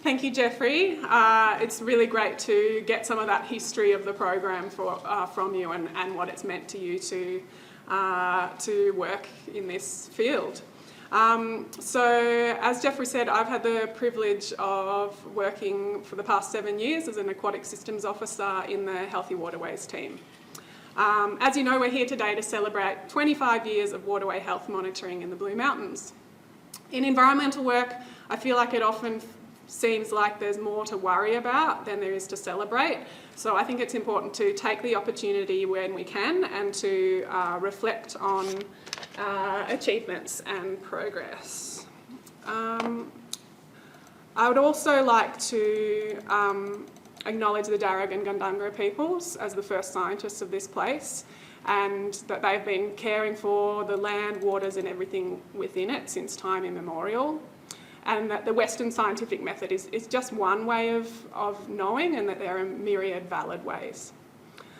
Thank you, Jeffrey. It's really great to get some of that history of the program from you and what it's meant to you to work in this field. So, as Jeffrey said, I've had the privilege of working for the past 7 years as an aquatic systems officer in the Healthy Waterways team. As you know, we're here today to celebrate 25 years of waterway health monitoring in the Blue Mountains. In environmental work, I feel like it often seems like there's more to worry about than there is to celebrate. So I think it's important to take the opportunity when we can and to reflect on achievements and progress. I would also like to acknowledge the Darug and Gundungurra peoples as the first scientists of this place, and that they've been caring for the land, waters and everything within it since time immemorial. And that the Western scientific method is just one way of knowing, and that there are myriad valid ways.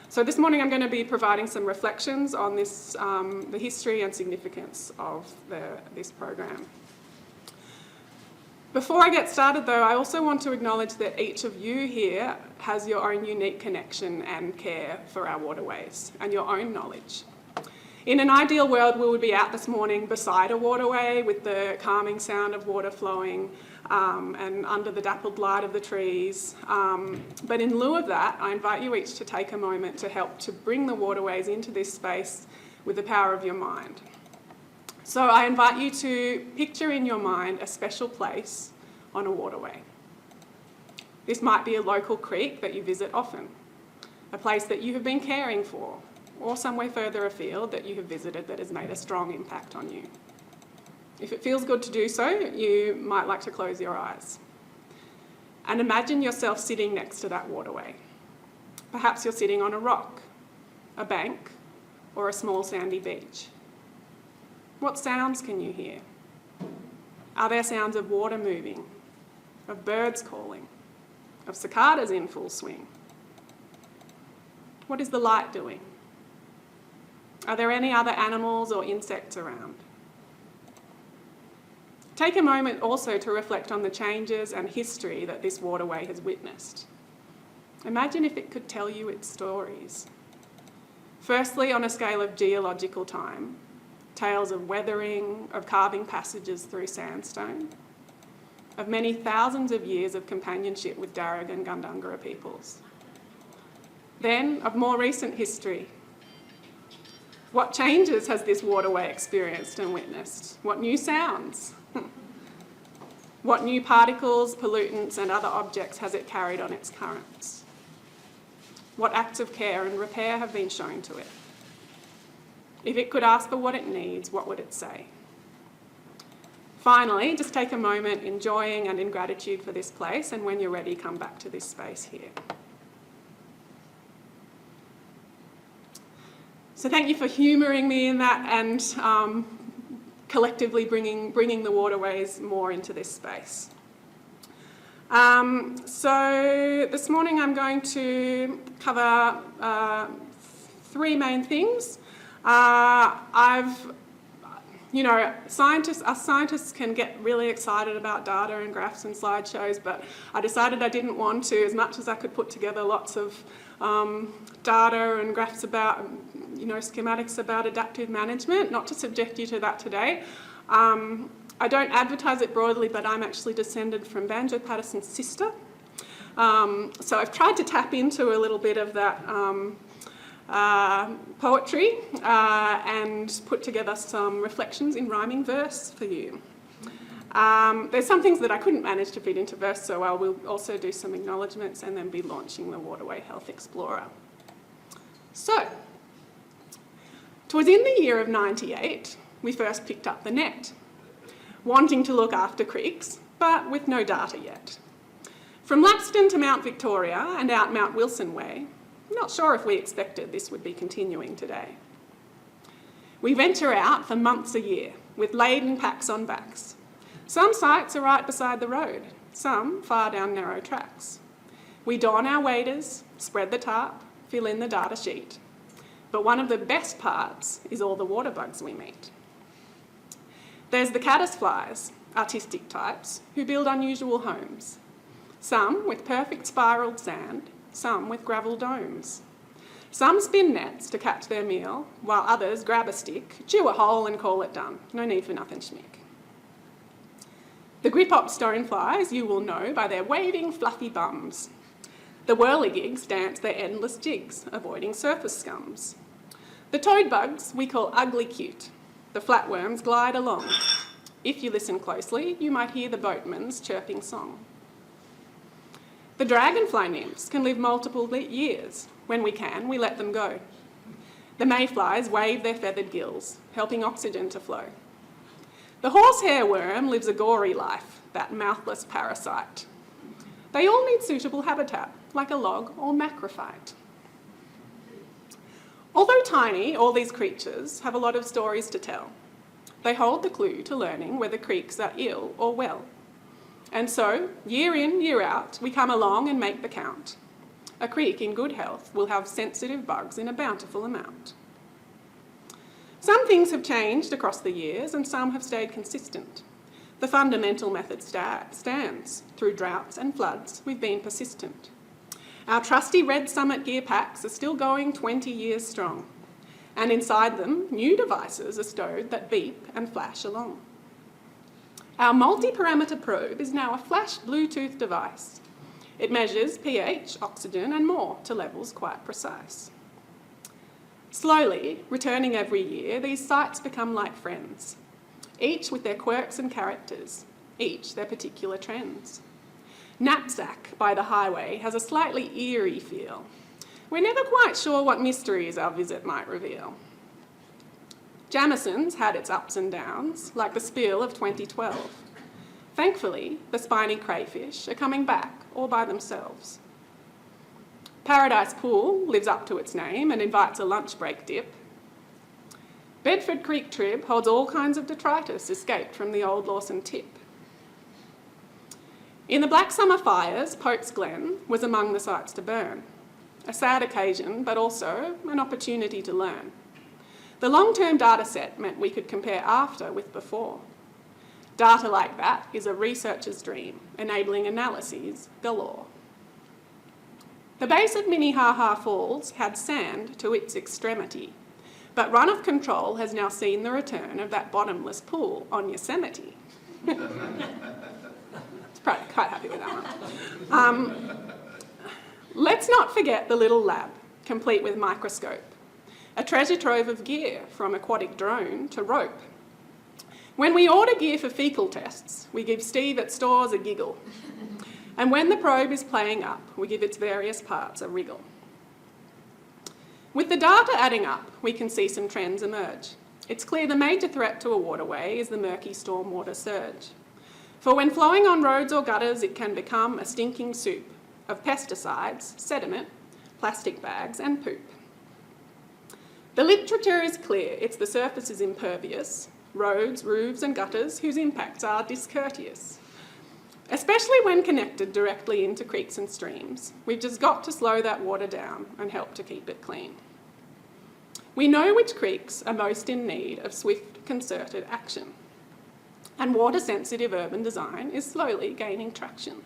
So this morning I'm going to be providing some reflections on this, the history and significance of this program. Before I get started though, I also want to acknowledge that each of you here has your own unique connection and care for our waterways and your own knowledge. In an ideal world, we would be out this morning beside a waterway with the calming sound of water flowing and under the dappled light of the trees. But in lieu of that, I invite you each to take a moment to help to bring the waterways into this space with the power of your mind. So I invite you to picture in your mind a special place on a waterway. This might be a local creek that you visit often, a place that you have been caring for, or somewhere further afield that you have visited that has made a strong impact on you. If it feels good to do so, you might like to close your eyes. And imagine yourself sitting next to that waterway. Perhaps you're sitting on a rock, a bank, or a small sandy beach. What sounds can you hear? Are there sounds of water moving, of birds calling, of cicadas in full swing? What is the light doing? Are there any other animals or insects around? Take a moment also to reflect on the changes and history that this waterway has witnessed. Imagine if it could tell you its stories. Firstly, on a scale of geological time, tales of weathering, of carving passages through sandstone, of many thousands of years of companionship with Darug and Gundungurra peoples. Then, of more recent history. What changes has this waterway experienced and witnessed? What new sounds? What new particles, pollutants and other objects has it carried on its currents? What acts of care and repair have been shown to it? If it could ask for what it needs, what would it say? Finally, just take a moment enjoying and in gratitude for this place, and when you're ready, come back to this space here. So thank you for humouring me in that and collectively bringing the waterways more into this space. So this morning I'm going to cover 3 main things. Scientists can get really excited about data and graphs and slideshows, but I decided I didn't want to, as much as I could put together lots of data and graphs about, schematics about adaptive management, not to subject you to that today. I don't advertise it broadly, but I'm actually descended from Banjo Patterson's sister. So I've tried to tap into a little bit of that poetry and put together some reflections in rhyming verse for you. There's some things that I couldn't manage to fit into verse, so I will also do some acknowledgements and then be launching the Waterway Health Explorer. So, 'twas in the year of 98 we first picked up the net, wanting to look after creeks, but with no data yet. From Lapston to Mount Victoria and out Mount Wilson Way, not sure if we expected this would be continuing today. We venture out for months a year with laden packs on backs. Some sites are right beside the road, some far down narrow tracks. We don our waders, spread the tarp, fill in the data sheet. But one of the best parts is all the water bugs we meet. There's the caddisflies, artistic types, who build unusual homes. some with perfect spiralled sand, some with gravel domes. Some spin nets to catch their meal, while others grab a stick, chew a hole and call it done. No need for nothing schmick. The grip-hop stoneflies you will know by their waving fluffy bums. The whirligigs dance their endless jigs, avoiding surface scums. The toad bugs we call ugly cute. The flatworms glide along. If you listen closely, you might hear the boatman's chirping song. The dragonfly nymphs can live multiple years. When we can, we let them go. The mayflies wave their feathered gills, helping oxygen to flow. The horsehair worm lives a gory life, that mouthless parasite. They all need suitable habitat, like a log or macrophyte. Although tiny, all these creatures have a lot of stories to tell. They hold the clue to learning whether creeks are ill or well. And so, year in, year out, we come along and make the count. A creek in good health will have sensitive bugs in a bountiful amount. Some things have changed across the years and some have stayed consistent. The fundamental method stands. Through droughts and floods, we've been persistent. Our trusty Red Summit gear packs are still going 20 years strong. And inside them, new devices are stowed that beep and flash along. Our multi-parameter probe is now a flash Bluetooth device. It measures pH, oxygen and more to levels quite precise. Slowly, returning every year, these sites become like friends, each with their quirks and characters, each their particular trends. Knapsack by the highway has a slightly eerie feel. We're never quite sure what mysteries our visit might reveal. Jamison's had its ups and downs, like the spill of 2012. Thankfully, the spiny crayfish are coming back all by themselves. Paradise Pool lives up to its name and invites a lunch break dip. Bedford Creek Trib holds all kinds of detritus escaped from the old Lawson tip. In the Black Summer fires, Pope's Glen was among the sites to burn. A sad occasion, but also an opportunity to learn. The long-term data set meant we could compare after with before. Data like that is a researcher's dream, enabling analyses galore. The base of Minnehaha Falls had sand to its extremity, but runoff control has now seen the return of that bottomless pool on Yosemite. Quite happy with that one. Let's not forget the little lab, complete with microscope. A treasure trove of gear, from aquatic drone to rope. When we order gear for fecal tests, we give Steve at stores a giggle. And when the probe is playing up, we give its various parts a wriggle. With the data adding up, we can see some trends emerge. It's clear the major threat to a waterway is the murky stormwater surge. For when flowing on roads or gutters, it can become a stinking soup of pesticides, sediment, plastic bags and poop. The literature is clear, it's the surface is impervious, roads, roofs and gutters whose impacts are discourteous. Especially when connected directly into creeks and streams, we've just got to slow that water down and help to keep it clean. We know which creeks are most in need of swift, concerted action. And water-sensitive urban design is slowly gaining traction.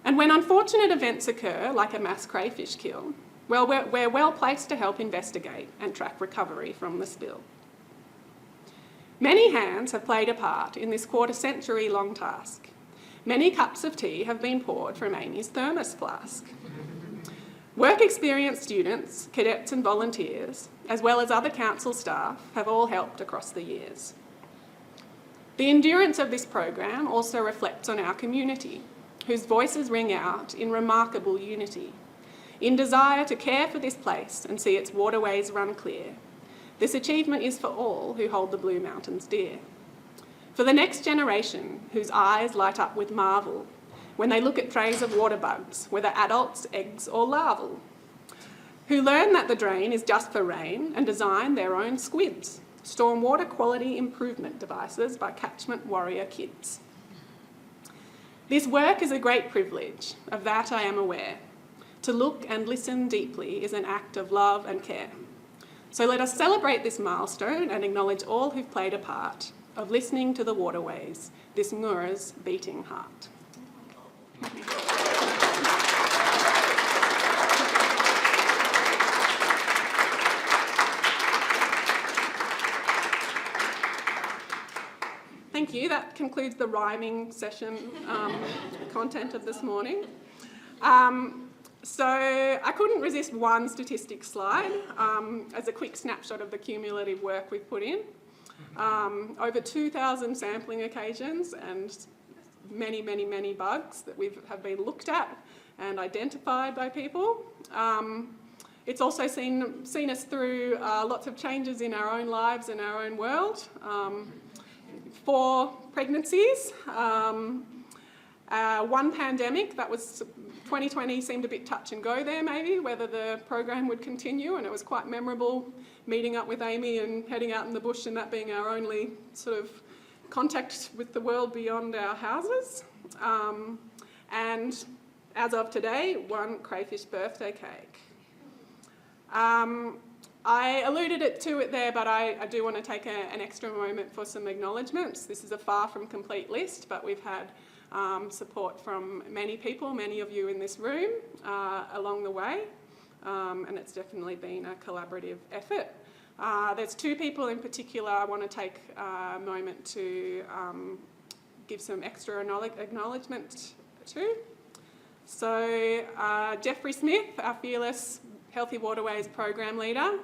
And when unfortunate events occur, like a mass crayfish kill, well, we're well placed to help investigate and track recovery from the spill. Many hands have played a part in this quarter-century-long task. Many cups of tea have been poured from Amy's thermos flask. Work-experienced students, cadets and volunteers, as well as other council staff, have all helped across the years. The endurance of this program also reflects on our community, whose voices ring out in remarkable unity, in desire to care for this place and see its waterways run clear. This achievement is for all who hold the Blue Mountains dear. For the next generation, whose eyes light up with marvel when they look at trays of water bugs, whether adults, eggs or larval, who learn that the drain is just for rain and design their own squids, stormwater quality improvement devices by catchment warrior kids. This work is a great privilege, of that I am aware. To look and listen deeply is an act of love and care. So let us celebrate this milestone and acknowledge all who've played a part of listening to the waterways, this Ngura's beating heart. Thank you. That concludes the rhyming session content of this morning. So I couldn't resist one statistic slide as a quick snapshot of the cumulative work we've put in. Over 2,000 sampling occasions and many, many, many bugs that have been looked at and identified by people. It's also seen us through lots of changes in our own lives and our own world. 4 pregnancies, one pandemic, that was 2020 seemed a bit touch and go there maybe, whether the program would continue, and it was quite memorable meeting up with Amy and heading out in the bush and that being our only sort of contact with the world beyond our houses. And as of today, 1 crayfish birthday cake. I alluded to it there, but I do want to take an extra moment for some acknowledgements. This is a far from complete list, but we've had support from many people, many of you in this room along the way, and it's definitely been a collaborative effort. There's 2 people in particular I want to take a moment to give some extra acknowledgement to. So Jeffrey Smith, our fearless Healthy Waterways program leader,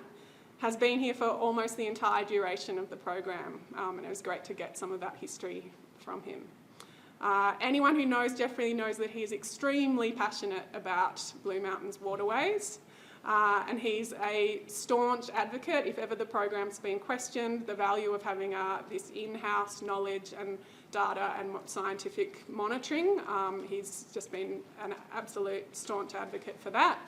has been here for almost the entire duration of the program, and it was great to get some of that history from him. Anyone who knows Jeffrey knows that he's extremely passionate about Blue Mountains waterways, and he's a staunch advocate if ever the program's been questioned, the value of having this in-house knowledge and data and scientific monitoring. He's just been an absolute staunch advocate for that.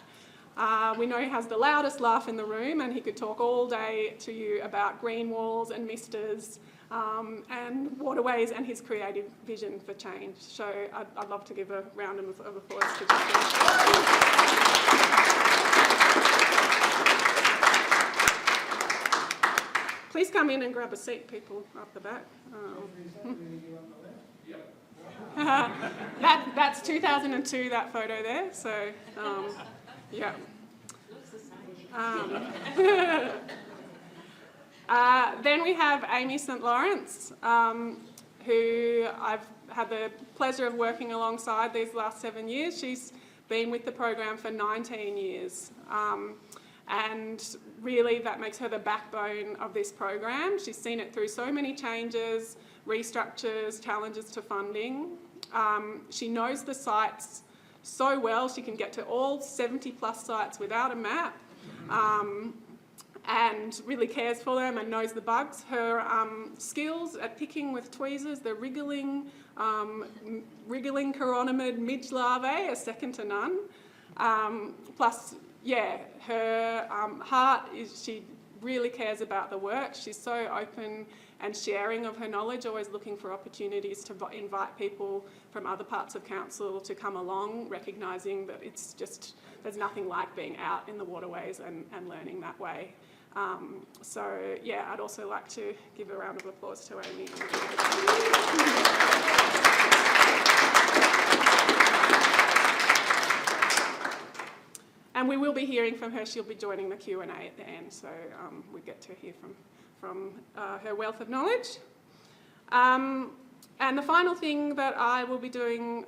We know he has the loudest laugh in the room, and he could talk all day to you about green walls and misters and waterways and his creative vision for change. So I'd love to give a round of applause to Jeffrey. Please come in and grab a seat, people up the back. That's 2002, that photo there, so yeah. Then we have Amy St. Lawrence, who I've had the pleasure of working alongside these last 7 years. She's been with the program for 19 years. And really that makes her the backbone of this program. She's seen it through so many changes, restructures, challenges to funding. She knows the sites so well. She can get to all 70 plus sites without a map, and really cares for them and knows the bugs. Her skills at picking with tweezers, the wriggling chironomid midge larvae are second to none. Plus, yeah, her heart is, she really cares about the work. She's so open and sharing of her knowledge, always looking for opportunities to invite people from other parts of council to come along, recognising that it's just, there's nothing like being out in the waterways and learning that way. So yeah, I'd also like to give a round of applause to Amy. And we will be hearing from her. She'll be joining the Q&A at the end, so we get to hear from her wealth of knowledge. And the final thing that I will be doing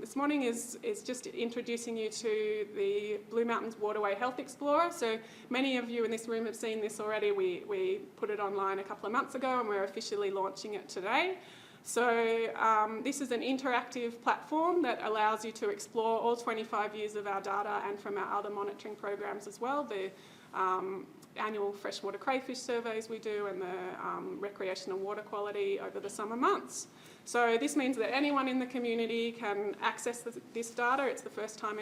this morning is just introducing you to the Blue Mountains Waterway Health Explorer. So many of you in this room have seen this already. We put it online a couple of months ago and we're officially launching it today. So this is an interactive platform that allows you to explore all 25 years of our data and from our other monitoring programs as well, the annual freshwater crayfish surveys we do and the recreational water quality over the summer months. So this means that anyone in the community can access this data. It's the first time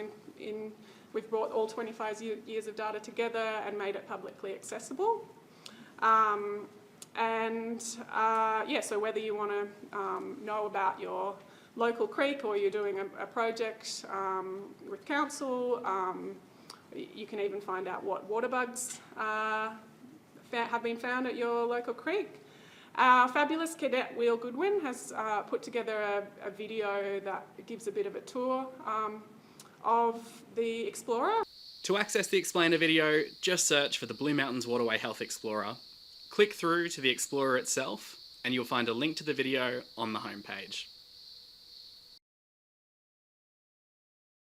we've brought all 25 years of data together and made it publicly accessible. So whether you want to know about your local creek or you're doing a project with council, you can even find out what water bugs have been found at your local creek. Our fabulous cadet Will Goodwin has put together a video that gives a bit of a tour of the Explorer. To access the explainer video, just search for the Blue Mountains Waterway Health Explorer. Click through to the Explorer itself and you'll find a link to the video on the homepage.